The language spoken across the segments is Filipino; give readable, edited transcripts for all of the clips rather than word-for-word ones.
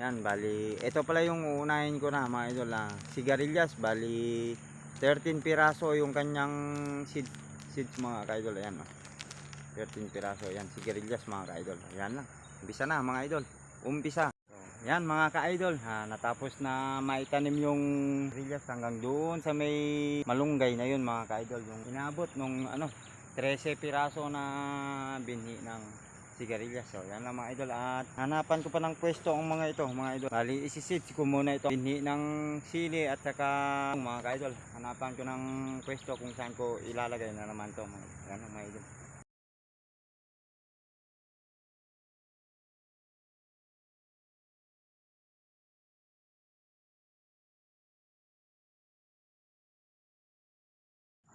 Yan, bali, ito pala yung uunahin ko na mga idol. Sigarilyas, bali 13 piraso yung kanyang seeds mga ka-idol. Ayan, 13 piraso. Yan, sigarilyas mga ka-idol. Ayan lang. Umpisa na mga idol. Umpisa. So, yan mga ka-idol. Natapos na maitanim yung sigarilyas hanggang doon sa may malunggay na yun mga ka-idol. Yung inabot nung 13 piraso na binhi ng sigarilyas. So yan lang mga idol, at hanapan ko pa ng pwesto ang mga ito mga idol. Bali isiseeds ko muna ito binhi ng sili at saka mga ka-idol. Hanapan ko ng pwesto kung saan ko ilalagay na naman to mga idol. Yan lang mga idol.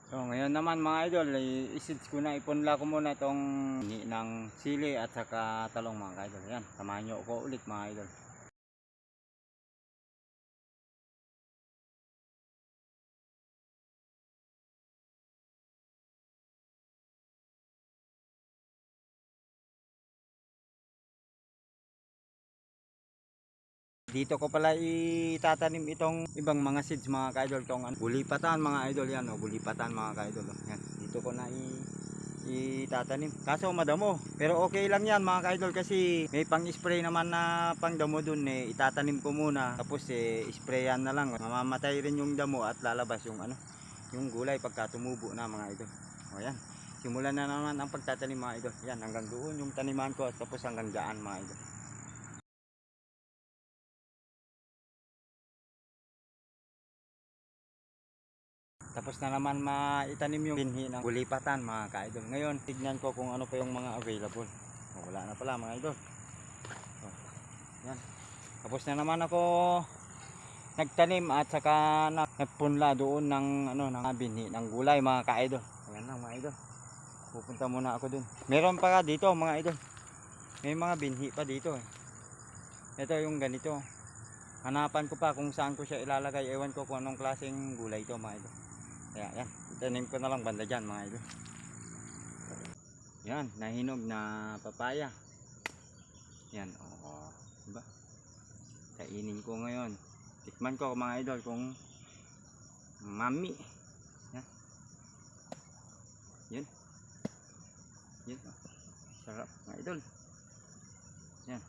So ngayon naman mga idol, i-seeds ko na, ipunla ko muna itong binhi ng sili at saka talong mga ka-idol. Yan, samahan nyo ako ulit mga idol. Dito ko pala itatanim itong ibang mga seeds mga ka-idol. Itong gulipatan mga idol, yan gulipatan mga ka-idol. Yan, dito ko na itatanim. Kaso madamo, pero okay lang yan mga ka-idol, kasi may pang spray naman na pang damo dun. Itatanim ko muna, tapos sprayan na lang. Mamamatay rin yung damo at lalabas yung yung gulay pagka tumubo na mga idol. O yan, simulan na naman ang pagtatanim mga idol. Yan, hanggang doon yung taniman ko, tapos hanggang dyan mga idol. Tapos na naman maitanim yung binhi ng gulipatan mga ka-idol. Ngayon, tignan ko kung ano pa yung mga available. Wala na pala mga idol. Yan. Tapos na naman ako nagtanim at saka nagpunla doon ng ng binhi ng gulay mga ka-idol. Ayan lang mga idol. Pupunta muna ako dun. Meron pa dito mga idol. May mga binhi pa dito Ito yung ganito. Hanapan ko pa kung saan ko siya ilalagay. Ewan ko kung anong klaseng gulay ito mga idol. Kaya yan, itanim ko na lang banda dyan mga idol. Yan, nahinog na papaya. Yan, diba? Kainin ko ngayon. Tikman ko mga idol kung mami. Yan. Yan. Yan. Sarap mga idol. Yan.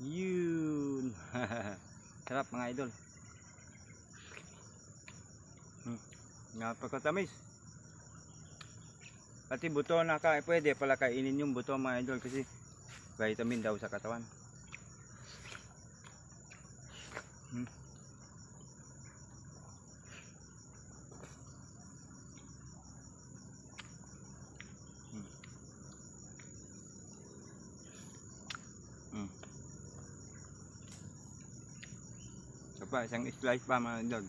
Yun. Sarap mga idol. Napakatamis. Pati buto pwede pala kainin yung buto mga idol, kasi vitamin daw sa katawan. So pa, isang slice pa mga idol.